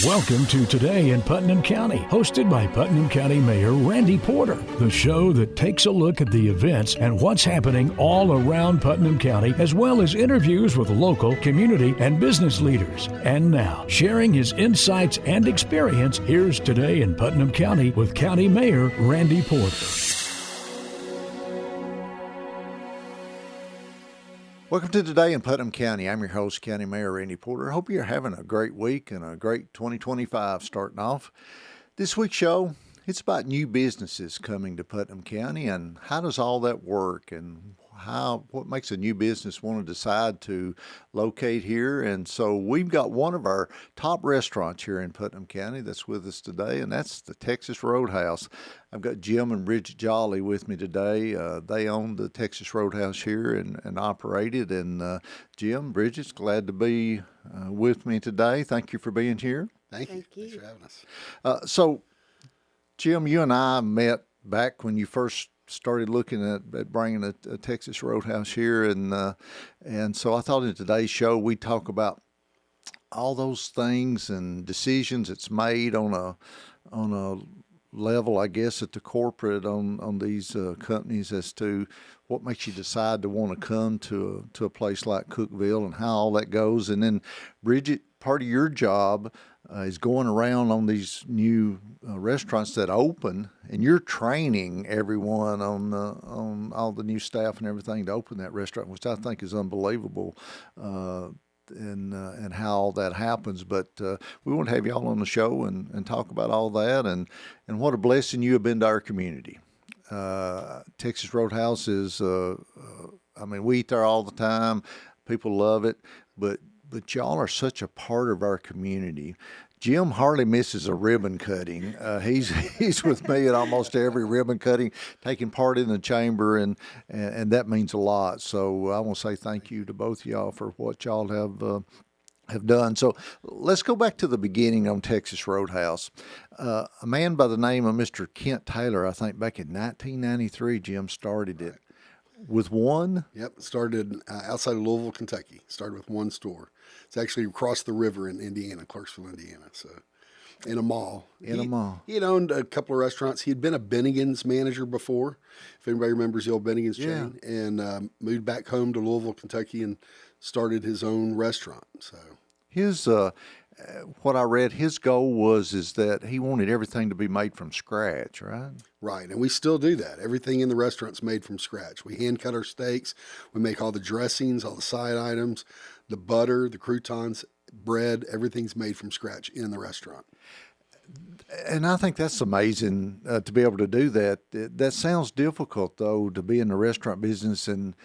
Welcome to Today in Putnam County, hosted by Putnam County Mayor Randy Porter, the show that takes a look at the events and what's happening all around Putnam County, as well as interviews with local, community, and business leaders. And now, sharing his insights and experience, here's Today in Putnam County with County Mayor Randy Porter. Welcome to Today in Putnam County. I'm your host, County Mayor Randy Porter. I hope you're having a great week and a great 2025 starting off. This week's show, it's about new businesses coming to Putnam County and how does all that work and what makes a new business want to decide to locate here. And so we've got one of our top restaurants here in Putnam County that's with us today, and that's the Texas Roadhouse. I've got Jim and Bridgett Jolly with me today. They own the Texas Roadhouse here and operate it. And Jim, Bridget's glad to be with me today. Thank you for being here. Thank you. Thanks for having us. So, Jim, you and I met back when you first started looking at bringing a Texas Roadhouse here, and so I thought in today's show we'd talk about all those things and decisions it's made on a level, I guess, at the corporate on these companies as to what makes you decide to want to come to a place like Cookeville and how all that goes. And then, Bridgett, part of your job is going around on these new restaurants that open, and you're training everyone on all the new staff and everything to open that restaurant, which I think is unbelievable. And how all that happens. But we want to have you all on the show and talk about all that and what a blessing you have been to our community. Texas Roadhouse is, we eat there all the time. People love it, but y'all are such a part of our community. Jim hardly misses a ribbon cutting. He's with me at almost every ribbon cutting, taking part in the chamber, and that means a lot. So I want to say thank you to both of y'all for what y'all have done. So let's go back to the beginning on Texas Roadhouse. A man by the name of Mr. Kent Taylor, I think back in 1993, Jim started it. With one? Yep, started outside of Louisville, Kentucky. Started with one store. It's actually across the river in Indiana, Clarksville, Indiana. So, in a mall. He had owned a couple of restaurants. He had been a Bennigan's manager before, if anybody remembers the old Bennigan's chain, and moved back home to Louisville, Kentucky, and started his own restaurant. So, his what I read, his goal is that he wanted everything to be made from scratch, right? Right, and we still do that. Everything in the restaurant's made from scratch. We hand cut our steaks. We make all the dressings, all the side items, the butter, the croutons, bread. Everything's made from scratch in the restaurant. And I think that's amazing to be able to do that. That sounds difficult, though, to be in the restaurant business and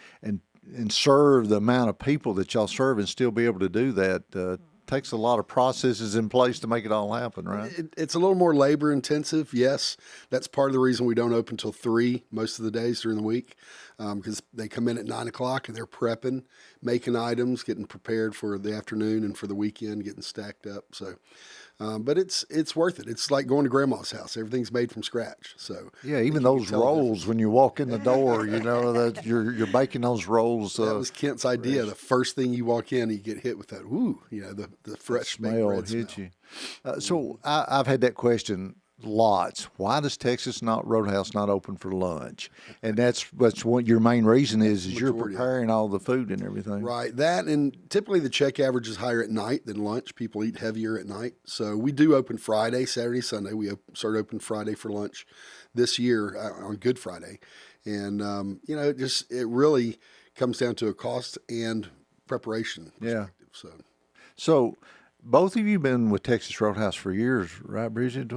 serve the amount of people that y'all serve and still be able to do that. Takes a lot of processes in place to make it all happen, right? It's a little more labor intensive, yes. That's part of the reason we don't open until 3 most of the days during the week, because they come in at 9 o'clock and they're prepping, making items, getting prepared for the afternoon and for the weekend, getting stacked up. So, but it's worth it. It's like going to grandma's house. Everything's made from scratch. So yeah, even those rolls when you walk in the door, you know that you're baking those rolls. That was Kent's idea. The first thing you walk in, you get hit with that. Ooh, the fresh smell hit you. So I've had that question lots. Why does Texas Roadhouse not open for lunch? And that's what your main reason is you're preparing all the food and everything. Right. That, and typically the check average is higher at night than lunch. People eat heavier at night. So we do open Friday, Saturday, Sunday. We started open Friday for lunch this year on Good Friday. And, it really comes down to a cost and preparation perspective. So both of you been with Texas Roadhouse for years, right, Bridgett?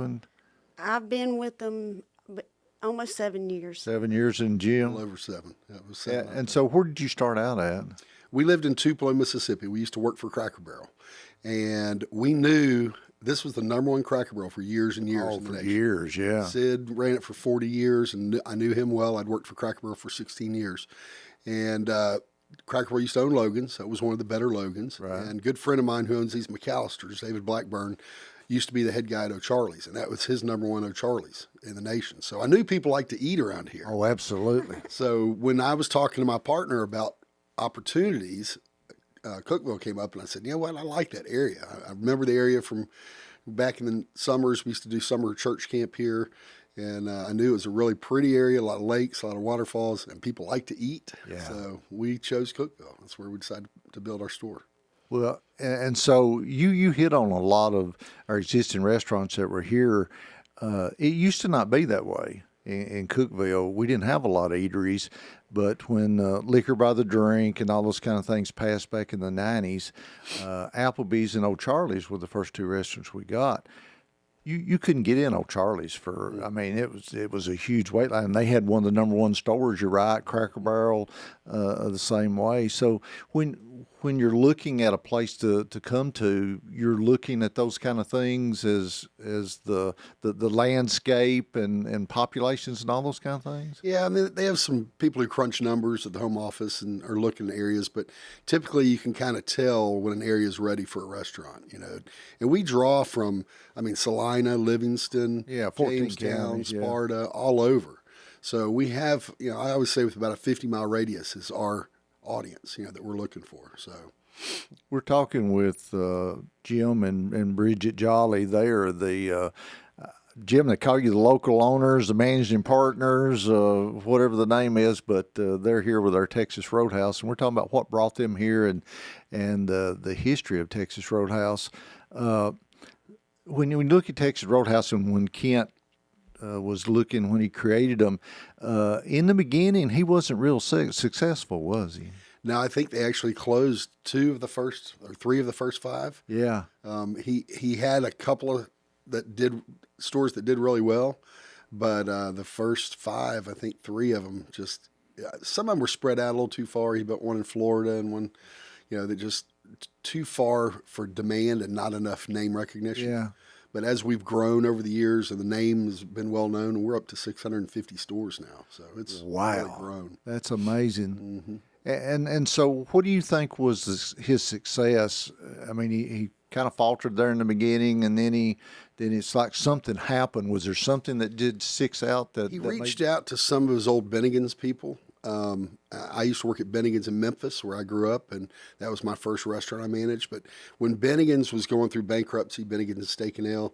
I've been with them almost 7 years. 7 years, and Jim? A little over 7. Yeah, it was 7. And so where did you start out at? We lived in Tupelo, Mississippi. We used to work for Cracker Barrel. And we knew this was the number one Cracker Barrel for years and years. Oh, for years, yeah. Sid ran it for 40 years, and I knew him well. I'd worked for Cracker Barrel for 16 years. And Cracker Barrel used to own Logan's. That was one of the better Logan's. Right. And a good friend of mine who owns these McAllisters, David Blackburn, used to be the head guy at O'Charlie's, and that was his number one O'Charlie's in the nation. So I knew people like to eat around here. Oh, absolutely. So when I was talking to my partner about opportunities, Cookeville came up, and I said, you know what, I like that area. I remember the area from Back in the summers, we used to do summer church camp here. And I knew it was a really pretty area, a lot of lakes, a lot of waterfalls, and people like to eat. Yeah. So we chose Cookeville. That's where we decided to build our store. Well, and so you hit on a lot of our existing restaurants that were here. It used to not be that way in Cookeville. We didn't have a lot of eateries, but when liquor by the drink and all those kind of things passed back in the 90s, Applebee's and Old Charlie's were the first two restaurants we got. You couldn't get in Old Charlie's for, I mean, it was a huge wait line. They had one of the number one stores, you're right, Cracker Barrel, the same way. So when you're looking at a place to come to, you're looking at those kind of things as the landscape and populations and all those kind of things? Yeah, I mean, they have some people who crunch numbers at the home office and are looking at areas, but typically you can kind of tell when an area is ready for a restaurant, you know. And we draw from, I mean, Salina, Livingston, Jamestown, Sparta, all over. So we have, you know, I always say with about a 50-mile radius is our audience, you know, that we're looking for. So we're talking with Jim and Bridgett Jolly. They are the Jim, they call you the local owners, the managing partners, whatever the name is, but they're here with our Texas Roadhouse, and we're talking about what brought them here and the history of Texas Roadhouse. When you look at Texas Roadhouse and when Kent was looking when he created them, in the beginning, he wasn't real successful, was he? No, I think they actually closed 3 of the first 5. Yeah. He had a couple of stores that did really well, but the first 5, I think 3 of them just, some of them were spread out a little too far. He built one in Florida and one, you know, that just too far for demand and not enough name recognition. Yeah. But as we've grown over the years and the name has been well known, and we're up to 650 stores now. So it's really grown. That's amazing. Mm-hmm. And so what do you think was his success? I mean, he kind of faltered there in the beginning, and then it's like something happened. Was there something that did sticks out that he reached out to some of his old Bennigan's people? I used to work at Bennigan's in Memphis, where I grew up, and that was my first restaurant I managed. But when Bennigan's was going through bankruptcy, Bennigan's Steak and Ale,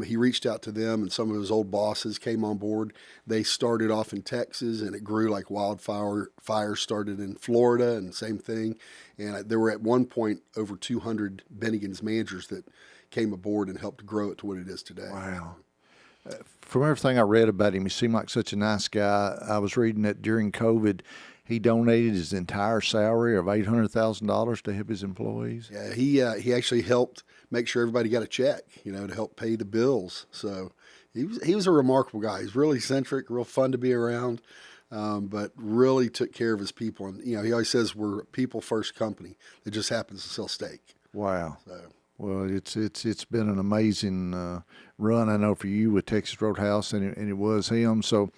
he reached out to them, and some of his old bosses came on board. They started off in Texas, and it grew like wildfire. Fire started in Florida, and same thing. And there were at one point over 200 Bennigan's managers that came aboard and helped grow it to what it is today. Wow. From everything I read about him, he seemed like such a nice guy. I was reading that during COVID, he donated his entire salary of $800,000 to help his employees. Yeah, he actually helped make sure everybody got a check, you know, to help pay the bills. So he was a remarkable guy. He's really eccentric, real fun to be around, but really took care of his people. And you know, he always says we're a people first company that just happens to sell steak. Wow. So. Well, it's been an amazing run, I know, for you with Texas Roadhouse, and it was him. So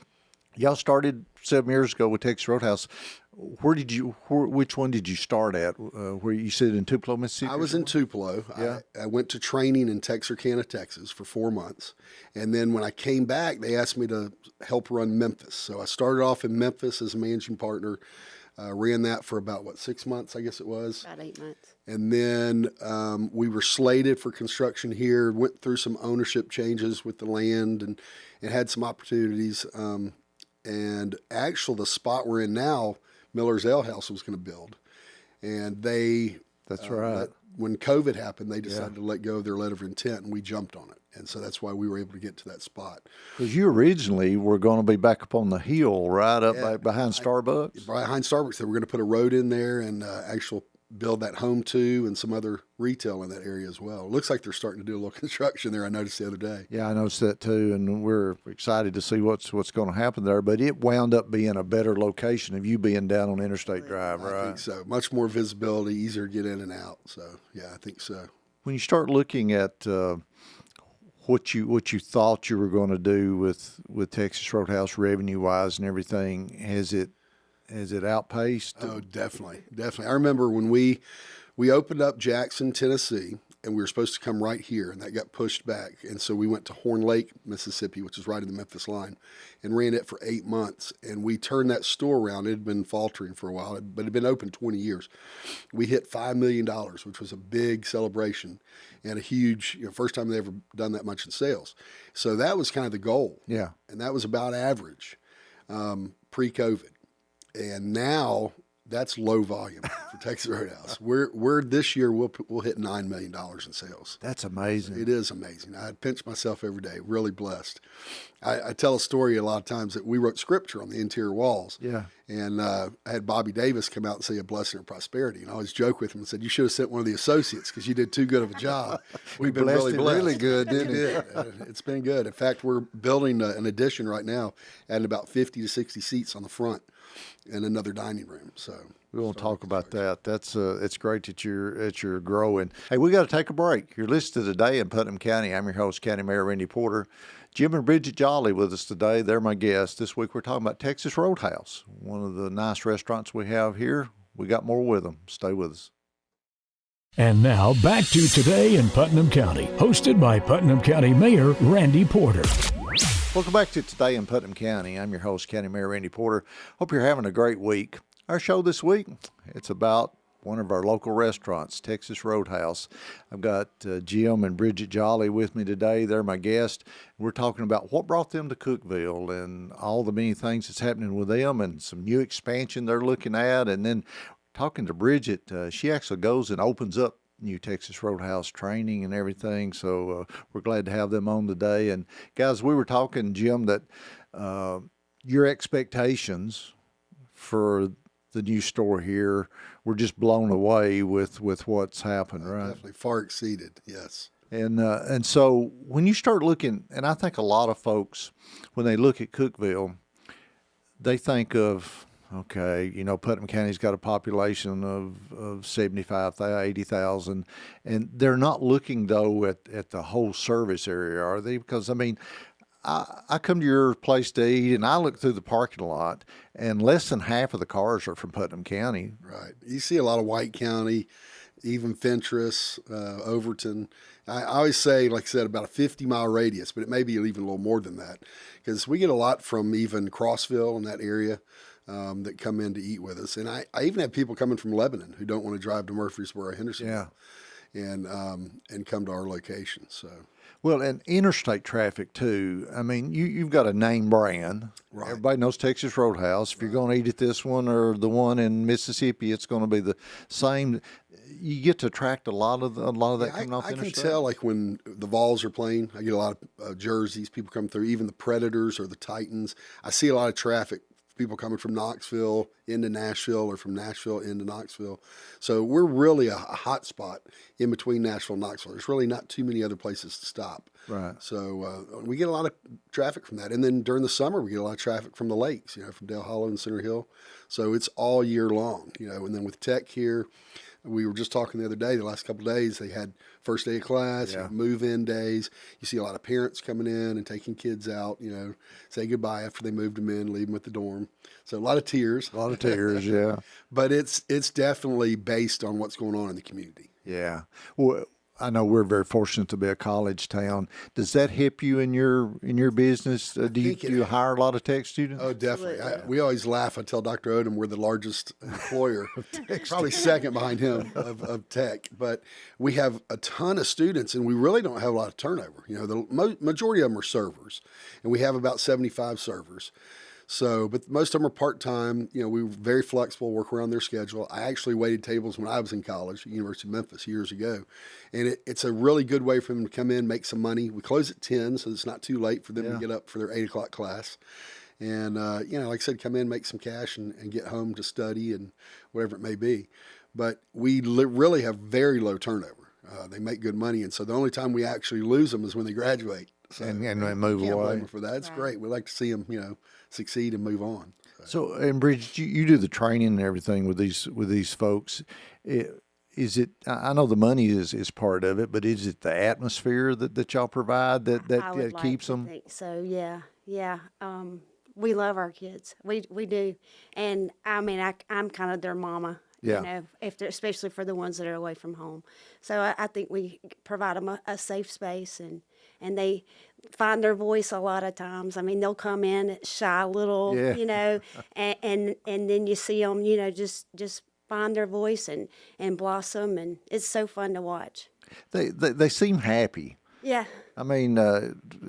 y'all started 7 years ago with Texas Roadhouse. Which one did you start at? Where you said in Tupelo, Mississippi? I was in Tupelo. Yeah. I went to training in Texarkana, Texas for 4 months. And then when I came back, they asked me to help run Memphis. So I started off in Memphis as a managing partner. Ran that for about, 6 months, I guess it was. About 8 months. And then we were slated for construction here, went through some ownership changes with the land and had some opportunities. And actually, the spot we're in now, Miller's Ale House was going to build. And That's right. When COVID happened, they decided to let go of their letter of intent, and we jumped on it. And so that's why we were able to get to that spot. Because you originally were going to be back up on the hill, right up back behind Starbucks? Behind Starbucks. They were going to put a road in there and actually build that home too and some other retail in that area as well. It looks like they're starting to do a little construction there, I noticed the other day. Yeah, I noticed that too, and we're excited to see what's going to happen there. But it wound up being a better location of you being down on Interstate Drive, right? I think so. Much more visibility, easier to get in and out. So, yeah, I think so. When you start looking at what you thought you were going to do with Texas Roadhouse revenue-wise and everything, has it outpaced? Oh, definitely. I remember when we opened up Jackson, Tennessee, and we were supposed to come right here, and that got pushed back. And so we went to Horn Lake, Mississippi, which is right in the Memphis line, and ran it for 8 months. And we turned that store around. It had been faltering for a while, but it had been open 20 years. We hit $5 million, which was a big celebration and a huge, first time they ever done that much in sales. So that was kind of the goal. Yeah. And that was about average pre-COVID. And now that's low volume for Texas Roadhouse. We're this year we'll hit $9 million in sales. That's amazing. It is amazing. I pinch myself every day. Really blessed. I tell a story a lot of times that we wrote scripture on the interior walls. Yeah. And I had Bobby Davis come out and say a blessing and prosperity. And I always joke with him and said, "You should have sent one of the associates because you did too good of a job." We've been really blessed. Really good, didn't it? It's been good. In fact, we're building an addition right now, adding about 50 to 60 seats on the front and another dining room. So we won't talk about that. That's it's great that you're growing. Hey, we got to take a break. You're listening to Today in Putnam County. I'm your host, County Mayor Randy Porter. Jim and Bridgett Jolly with us today. They're my guests. This week we're talking about Texas Roadhouse, one of the nice restaurants we have here. We got more with them. Stay with us. And now back to Today in Putnam County, hosted by Putnam County Mayor Randy Porter. Welcome back to Today in Putnam County. I'm your host, County Mayor Randy Porter. Hope you're having a great week. Our show this week, it's about one of our local restaurants, Texas Roadhouse. I've got Jim and Bridgett Jolly with me today. They're my guests. We're talking about what brought them to Cookeville and all the many things that's happening with them and some new expansion they're looking at. And then talking to Bridgett, she actually goes and opens up new Texas Roadhouse training and everything. So we're glad to have them on today. And guys, we were talking, Jim, that your expectations for the new store here were just blown away with what's happened, right? Definitely far exceeded, yes. And so when you start looking, and I think a lot of folks, when they look at Cookeville, they think of, okay, Putnam County's got a population of 75,000, 80,000, and they're not looking, though, at the whole service area, are they? Because, I come to your place to eat, and I look through the parking lot, and less than half of the cars are from Putnam County. Right. You see a lot of White County, even Fentress, Overton. I always say, like I said, about a 50-mile radius, but it may be even a little more than that, because we get a lot from even Crossville in that area that come in to eat with us. And I even have people coming from Lebanon who don't want to drive to Murfreesboro, Hendersonville, and come to our location. So. Well, and interstate traffic, too. You've got a name brand. Right. Everybody knows Texas Roadhouse. If you're going to eat at this one or the one in Mississippi, it's going to be the same. You get to attract a lot of that coming off the interstate. I can tell, like, when the Vols are playing, I get a lot of jerseys, people come through, even the Predators or the Titans. I see a lot of traffic. People coming from Knoxville into Nashville or from Nashville into Knoxville. So we're really a hot spot in between Nashville and Knoxville. There's really not too many other places to stop. Right. So we get a lot of traffic from that. And then during the summer, we get a lot of traffic from the lakes, from Dale Hollow and Center Hill. So it's all year long, And then with Tech here, we were just talking the other day, the last couple of days, they had first day of class, move-in days. You see a lot of parents coming in and taking kids out, say goodbye after they moved them in, leave them at the dorm. So a lot of tears. A lot of tears, yeah. But it's definitely based on what's going on in the community. Yeah. Well, I know we're very fortunate to be a college town. Does that help you in your business? Do you hire a lot of tech students? Oh, definitely. We always laugh. I tell Dr. Odom we're the largest employer, probably second behind him of tech. But we have a ton of students, and we really don't have a lot of turnover. The majority of them are servers, and we have about 75 servers. So, but most of them are part-time. We were very flexible, work around their schedule. I actually waited tables when I was in college at University of Memphis years ago. And it's a really good way for them to come in, make some money. We close at 10, so it's not too late for them to get up for their 8 o'clock class. And, like I said, come in, make some cash and get home to study and whatever it may be. But we really have very low turnover. They make good money. And so the only time we actually lose them is when they graduate. So, and move can't away. Blame them for that. It's great. We like to see them, succeed and move on. So, and Bridgett, you do the training and everything with these folks. Is it? I know the money is part of it, but is it the atmosphere that y'all provide that keeps them? I think so. Yeah. We love our kids. We do, and I'm kind of their mama. Yeah. You know, especially for the ones that are away from home. So I think we provide them a safe space, and they find their voice a lot of times. I mean, they'll come in shy little, Yeah. you know, and then you see them, you know, just find their voice and blossom, and it's so fun to watch. They seem happy. Yeah. I mean,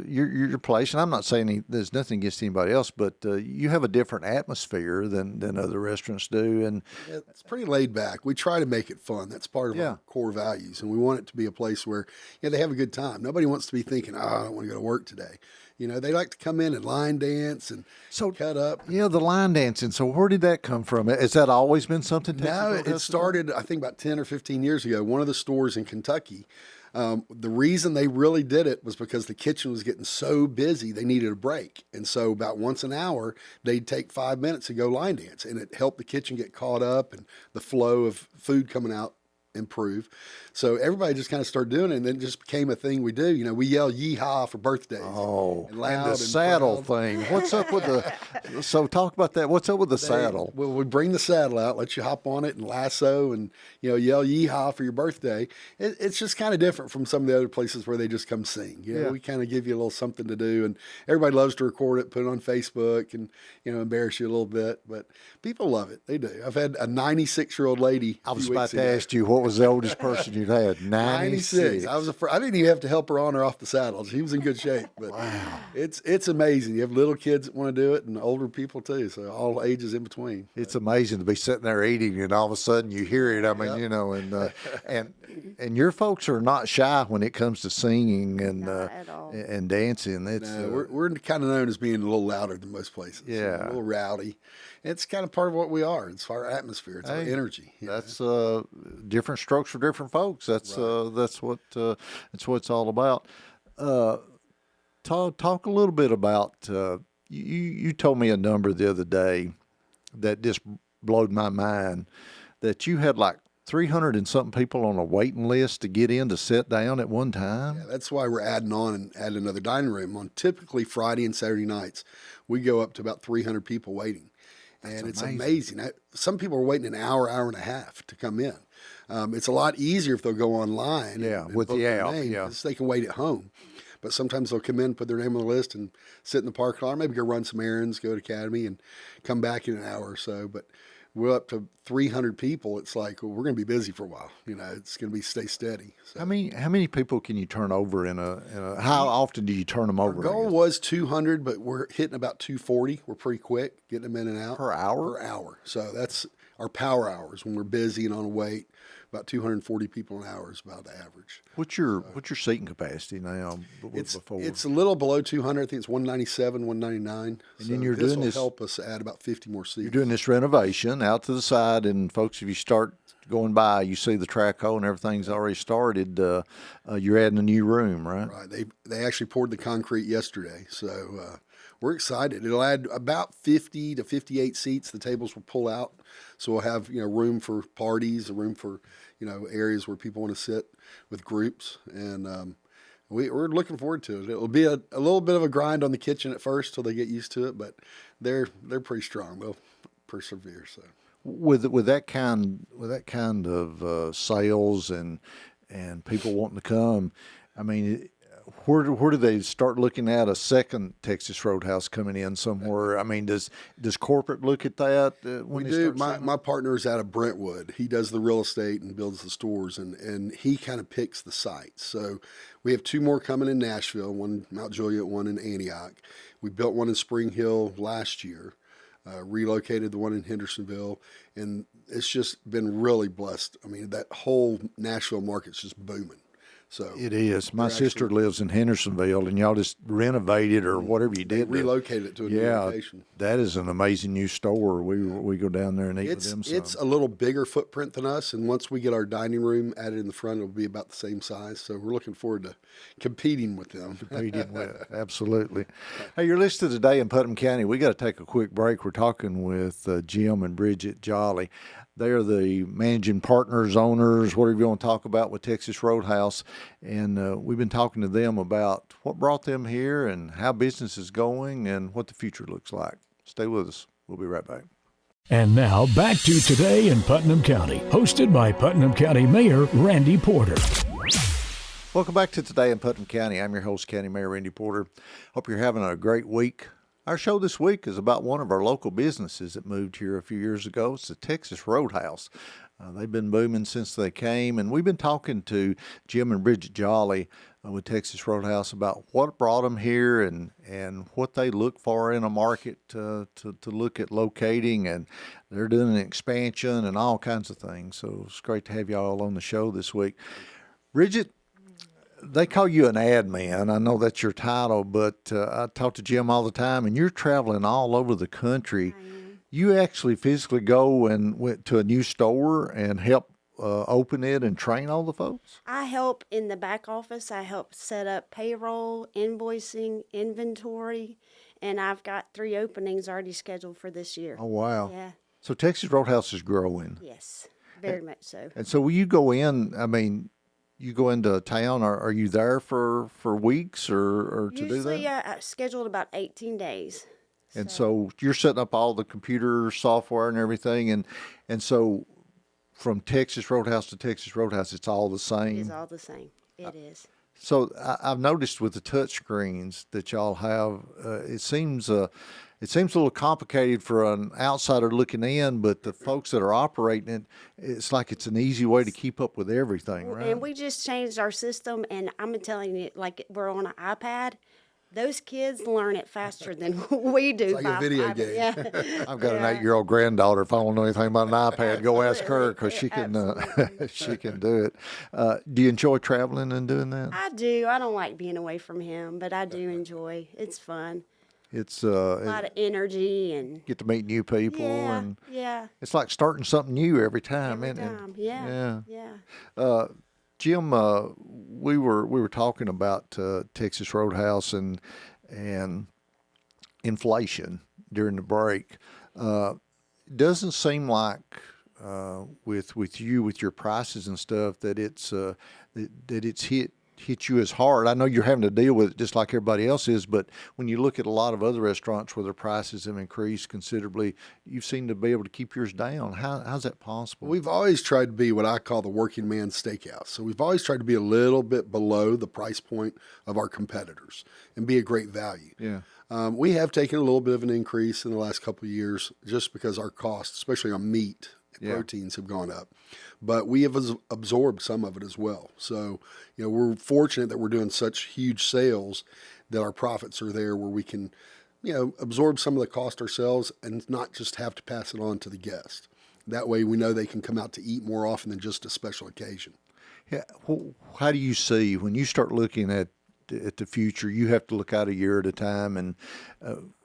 your place, and I'm not saying there's nothing against anybody else, but you have a different atmosphere than other restaurants do, and It's pretty laid back. We try to make it fun. That's part of our core values, and we want it to be a place where they have a good time. Nobody wants to be thinking, "Oh, I don't want to go to work today." You know, they like to come in and line dance and cut up. Yeah, the line dancing. So where did that come from? Has that always been something? No, it started, I think, about 10 or 15 years ago. One of the stores in Kentucky, the reason they really did it was because the kitchen was getting so busy, they needed a break. And so about once an hour, they'd take 5 minutes to go line dance. And it helped the kitchen get caught up and the flow of food coming out improve. So everybody just kind of started doing it, and then it just became a thing we do. You know, we yell yeehaw for birthdays. Oh, and loud and the saddle proud. thing. What's up with the? So talk about that. What's up with the saddle? Well, we bring the saddle out, let you hop on it and lasso, and yell yeehaw for your birthday. It's just kind of different from some of the other places where they just come sing. We kind of give you a little something to do, and everybody loves to record it, put it on Facebook, and embarrass you a little bit. But people love it. They do. I've had a 96-year-old lady. I was about to ask you, what was the oldest person you'd had? 96. I didn't even have to help her on or off the saddle. She was in good shape. But wow. It's amazing. You have little kids that want to do it, and older people too. So all ages in between. It's amazing to be sitting there eating, and all of a sudden you hear it. I mean, and your folks are not shy when it comes to singing and Not at all. and dancing. It's we're kind of known as being a little louder than most places. Yeah. A little rowdy. It's kind of part of what we are. It's our atmosphere. It's our energy. That's different strokes for different folks. That's what it's all about. Talk a little bit about you told me a number the other day that just blowed my mind, that you had like 300 and something people on a waiting list to get in to sit down at one time. Yeah, that's why we're adding on and adding another dining room. On typically Friday and Saturday nights, we go up to about 300 people waiting. And it's amazing. Some people are waiting an hour, hour and a half to come in. It's a lot easier if they'll go online. And with the app. because they can wait at home. But sometimes they'll come in, put their name on the list, and sit in the parking lot, or maybe go run some errands, go to Academy, and come back in an hour or so. But we're up to 300 people. It's like, well, we're going to be busy for a while. It's going to be stay steady. So. How many people can you turn over in a how often do you turn them over? Our goal was 200, but we're hitting about 240. We're pretty quick getting them in and out. Per hour? Per hour. So that's our power hours when we're busy and on a wait. About 240 people an hour is about the average. What's your seating capacity now? It's a little below 200. I think it's 197, 199. And then you're doing this. Help us add about 50 more seats. You're doing this renovation out to the side, and folks, if you start going by, you see the track hole and everything's already started. You're adding a new room, right? Right. They actually poured the concrete yesterday, so we're excited. It'll add about 50 to 58 seats. The tables will pull out, so we'll have room for parties, a room for areas where people want to sit with groups, and we're looking forward to it. It'll be a little bit of a grind on the kitchen at first till they get used to it, but they're pretty strong. They'll persevere. So with that kind of sales and people wanting to come, I mean, where do they start looking at a second Texas Roadhouse coming in somewhere? I mean, does corporate look at that when we they do? start? My partner is out of Brentwood. He does the real estate and builds the stores, and he kind of picks the sites. So we have 2 more coming in Nashville, one in Mount Juliet, one in Antioch. We built one in Spring Hill last year. Relocated the one in Hendersonville, and it's just been really blessed. I mean, that whole Nashville market's just booming. So it is. My sister lives in Hendersonville, and y'all just renovated or whatever you did. Relocated it to a new location. That is an amazing new store. We go down there and eat with them. It's a little bigger footprint than us, and once we get our dining room added in the front, it'll be about the same size. So we're looking forward to competing with them. Absolutely. Hey, you're listening today in Putnam County. We got to take a quick break. We're talking with Jim and Bridgett Jolly. They are the managing partners, owners, whatever you want to talk about with Texas Roadhouse. And we've been talking to them about what brought them here and how business is going and what the future looks like. Stay with us. We'll be right back. And now back to Today in Putnam County, hosted by Putnam County Mayor Randy Porter. Welcome back to Today in Putnam County. I'm your host, County Mayor Randy Porter. Hope you're having a great week. Our show this week is about one of our local businesses that moved here a few years ago. It's the Texas Roadhouse. They've been booming since they came, and we've been talking to Jim and Bridgett Jolly with Texas Roadhouse about what brought them here and what they look for in a market to look at locating, and they're doing an expansion and all kinds of things. So it's great to have y'all on the show this week. Bridgett, they call you an ad man. I know that's your title, but I talk to Jim all the time, and you're traveling all over the country. You actually physically go and went to a new store and help open it and train all the folks? I help in the back office. I help set up payroll, invoicing, inventory, and I've got 3 openings already scheduled for this year. Oh, wow. Yeah. So Texas Roadhouse is growing. Yes, very much so. And so will you go in, I mean, you go into town, are you there for weeks or to do that? Usually I scheduled about 18 days. And so you're setting up all the computer software and everything, and so from Texas Roadhouse to Texas Roadhouse, it's all the same? It is all the same. It is. So I've noticed with the touch screens that y'all have, it seems a little complicated for an outsider looking in, but the folks that are operating it, it's like it's an easy way to keep up with everything, right? And we just changed our system, and I'm telling you, like we're on an iPad. Those kids learn it faster than we do. It's like a video game. Yeah. I've got an 8-year-old granddaughter. If I don't know anything about an iPad, go ask her because she can she can do it. Do you enjoy traveling and doing that? I do. I don't like being away from him, but I do enjoy. It's fun. It's A lot of energy and get to meet new people, yeah, and yeah. it's like starting something new every time. Every isn't time. it? Yeah. Jim, we were talking about Texas Roadhouse and inflation during the break. Doesn't seem like with your prices and stuff that it's hit you as hard. I know you're having to deal with it just like everybody else is, but when you look at a lot of other restaurants where their prices have increased considerably, you seem to be able to keep yours down. How's that possible? We've always tried to be what I call the working man steakhouse. So we've always tried to be a little bit below the price point of our competitors and be a great value. Yeah. We have taken a little bit of an increase in the last couple of years just because our costs, especially on meat and proteins, have gone up. But we have absorbed some of it as well. So, we're fortunate that we're doing such huge sales that our profits are there where we can, absorb some of the cost ourselves and not just have to pass it on to the guest. That way we know they can come out to eat more often than just a special occasion. Yeah. How do you see when you start looking at the future? You have to look out a year at a time, and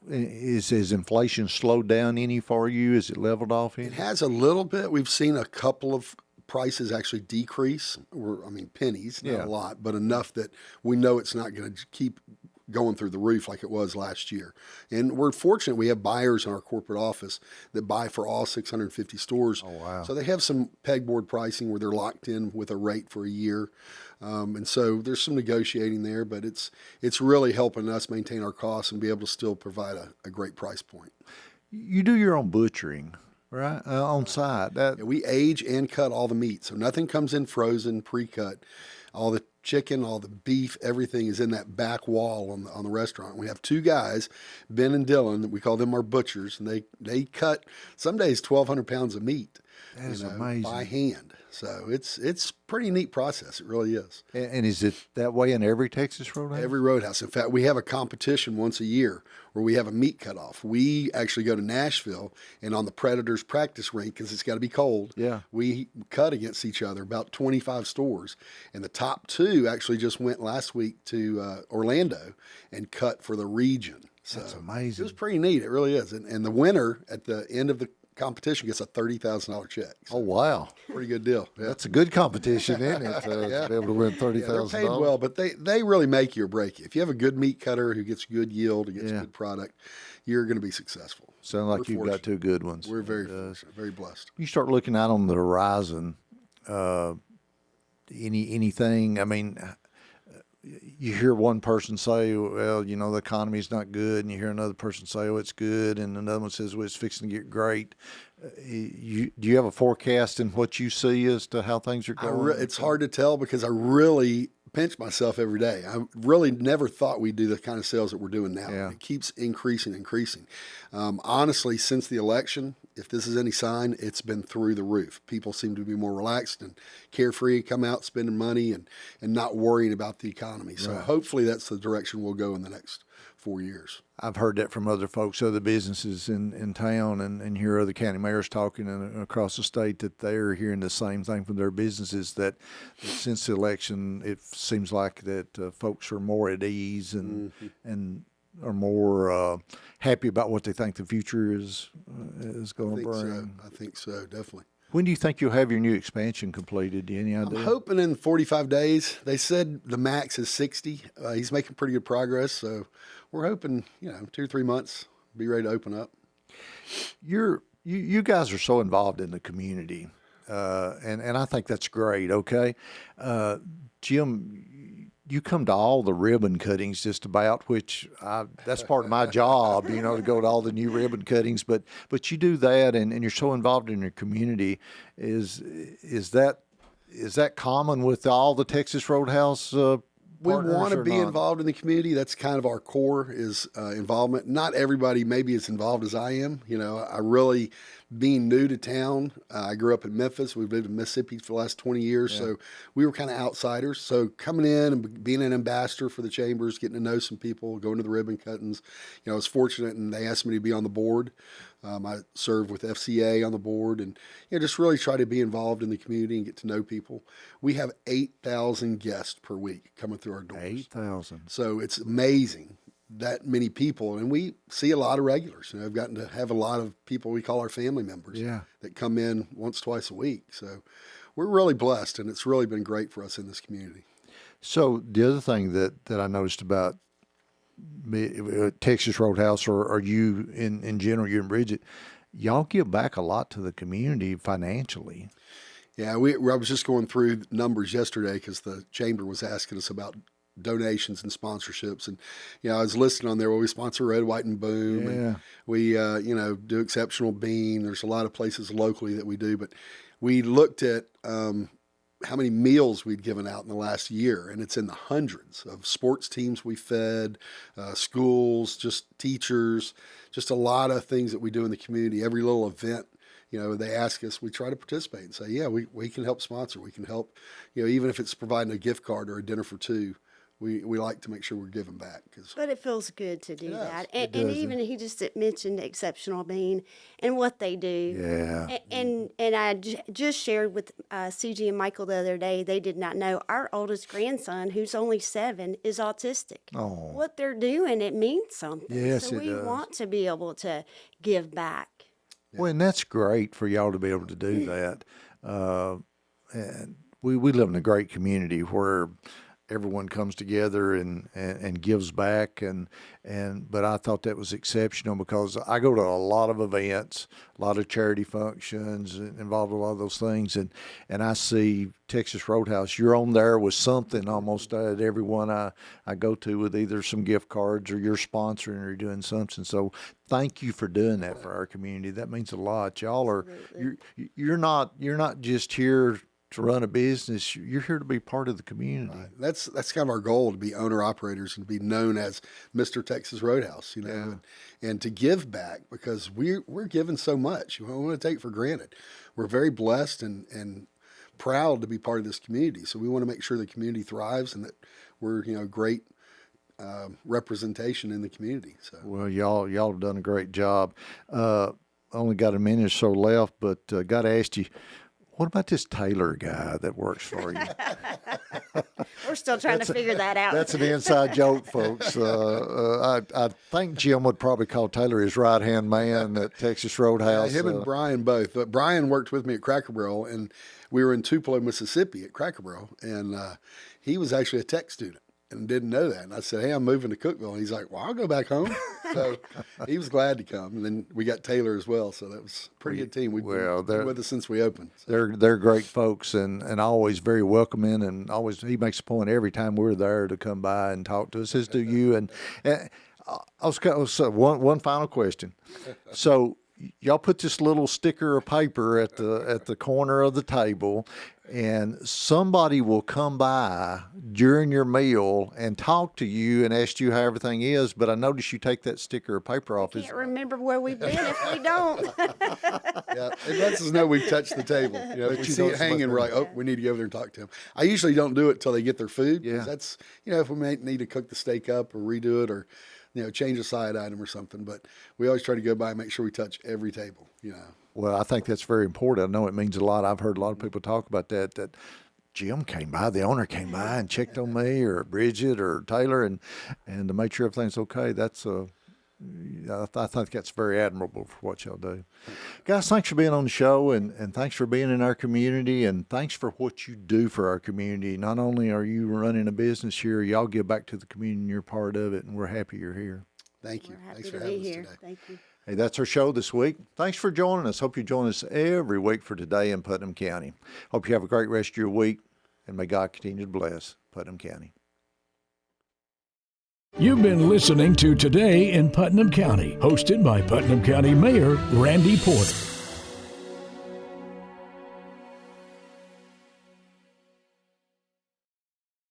is inflation slowed down any for you? Is it leveled off any? It has a little bit. We've seen a couple of prices actually decrease. Pennies, not a lot, but enough that we know it's not going to keep going through the roof like it was last year. And we're fortunate we have buyers in our corporate office that buy for all 650 stores. Oh, wow. So they have some pegboard pricing where they're locked in with a rate for a year. And so there's some negotiating there, but it's really helping us maintain our costs and be able to still provide a great price point. You do your own butchering, right, on site? We age and cut all the meat, so nothing comes in frozen, pre-cut. All the chicken, all the beef, everything is in that back wall on the restaurant. We have 2 guys, Ben and Dylan, we call them our butchers, and they cut some days 1,200 pounds of meat. That is amazing. By hand. So it's pretty neat process. It really is. And is it that way in every Texas Roadhouse? Every Roadhouse. In fact, we have a competition once a year where we have a meat cutoff. We actually go to Nashville, and on the Predators practice rink, because it's got to be cold, we cut against each other, about 25 stores. And the top 2 actually just went last week to Orlando and cut for the region. So that's amazing. It was pretty neat. It really is. And the winner at the end of the competition gets a $30,000 check. So oh, wow. Pretty good deal. Yeah. That's a good competition, isn't it? To be able to win $30,000. They're paid well, but they really make you or break you. If you have a good meat cutter who gets good yield and gets good product, you're going to be successful. Sound like you've got 2 good ones. We're very fortunate, very blessed. You start looking out on the horizon, anything, you hear one person say, well, you know, the economy's not good, and you hear another person say, oh, it's good, and another one says, well, it's fixing to get great. Do you have a forecast in what you see as to how things are going? It's hard to tell because I really pinch myself every day. I really never thought we'd do the kind of sales that we're doing now. Yeah. It keeps increasing. Honestly, since the election, if this is any sign, it's been through the roof. People seem to be more relaxed and carefree, come out spending money and not worrying about the economy. So hopefully that's the direction we'll go in the next 4 years. I've heard that from other folks, other businesses in town, and hear other county mayors talking across the state that they're hearing the same thing from their businesses, that since the election, it seems like that folks are more at ease and are more happy about what they think the future is going to bring. I think so, definitely. When do you think you'll have your new expansion completed? Do you have any idea? I'm hoping in 45 days. They said the max is 60. He's making pretty good progress, so we're hoping, 2 or 3 months, be ready to open up. You guys are so involved in the community, and I think that's great. Okay, Jim, you come to all the ribbon cuttings just about, which that's part of my job, to go to all the new ribbon cuttings. But you do that, and you're so involved in your community. Is that common with all the Texas Roadhouse? We want to be involved in the community. That's kind of our core is involvement. Not everybody maybe as involved as I am. I really, being new to town, I grew up in Memphis. We've lived in Mississippi for the last 20 years. Yeah. So we were kind of outsiders. So coming in and being an ambassador for the chambers, getting to know some people, going to the ribbon cuttings, I was fortunate, and they asked me to be on the board. I serve with FCA on the board, and just really try to be involved in the community and get to know people. We have 8,000 guests per week coming through our doors. 8,000. So it's amazing, that many people, and we see a lot of regulars. I've gotten to have a lot of people we call our family members that come in once, twice a week. So we're really blessed, and it's really been great for us in this community. So the other thing that I noticed about Texas Roadhouse, or you in general, you and Bridgett, y'all give back a lot to the community financially. Yeah, I was just going through numbers yesterday because the chamber was asking us about donations and sponsorships, and I was listed on there. Well, we sponsor Red, White, and Boom, and we do Exceptional Bean. There's a lot of places locally that we do, but we looked at how many meals we'd given out in the last year, and it's in the hundreds of sports teams we fed, schools, just teachers, just a lot of things that we do in the community. Every little event, they ask us, we try to participate and say, yeah, we can help sponsor. We can help, even if it's providing a gift card or a dinner for two. We like to make sure we're giving back. But it feels good to do that. And even he just mentioned Exceptional Bean and what they do. Yeah. And I just shared with CG and Michael the other day, they did not know our oldest grandson, who's only 7, is autistic. Oh. What they're doing, it means something. Yes, so we want to be able to give back. Well, and that's great for y'all to be able to do that. And we live in a great community where everyone comes together and gives back, but I thought that was exceptional because I go to a lot of events, a lot of charity functions, involved in a lot of those things, and I see Texas Roadhouse. You're on there with something almost at every one I go to, with either some gift cards or you're sponsoring or doing something. So thank you for doing that for our community. That means a lot. Y'all are you're not just here to run a business. You're here to be part of the community. Right. That's kind of our goal, to be owner operators and be known as Mr. Texas Roadhouse, and to give back, because we're given so much. We don't want to take for granted. We're very blessed and proud to be part of this community. So we want to make sure the community thrives and that we're great representation in the community. So well, y'all have done a great job. Only got a minute or so left, but got to ask you, what about this Taylor guy that works for you? We're still trying to figure that out. That's an inside joke, folks. I think Jim would probably call Taylor his right-hand man at Texas Roadhouse. Yeah, him and Brian both. But Brian worked with me at Cracker Barrel, and we were in Tupelo, Mississippi at Cracker Barrel, and he was actually a tech student. and didn't know that. And I said, hey, I'm moving to Cookeville. And he's like, well, I'll go back home. So he was glad to come. And then we got Taylor as well. So that was a pretty good team. We've been with us since we opened. So. They're great folks and always very welcoming, and always he makes a point every time we're there to come by and talk to us, as do you. And one final question. So y'all put this little sticker of paper at the corner of the table, and somebody will come by during your meal and talk to you and ask you how everything is. But I notice you take that sticker of paper off. I can't remember where we've been if we don't. Yeah, it lets us know we've touched the table. If we see it hanging, we're like, oh, we need to go over there and talk to them. I usually don't do it till they get their food. Yeah, that's if we may need to cook the steak up or redo it or change a side item or something. But we always try to go by and make sure we touch every table. Well, I think that's very important. I know it means a lot. I've heard a lot of people talk about that Jim came by, the owner came by and checked on me or Bridgett or Taylor and to make sure everything's okay. That's I think that's very admirable for what y'all do. Guys, thanks for being on the show and thanks for being in our community and thanks for what you do for our community. Not only are you running a business here, y'all give back to the community and you're part of it, and we're happy you're here. Thank you. We're Thanks happy for to be having us here. today. Thank you. Hey, that's our show this week. Thanks for joining us. Hope you join us every week for Today in Putnam County. Hope you have a great rest of your week, and may God continue to bless Putnam County. You've been listening to Today in Putnam County, hosted by Putnam County Mayor Randy Porter.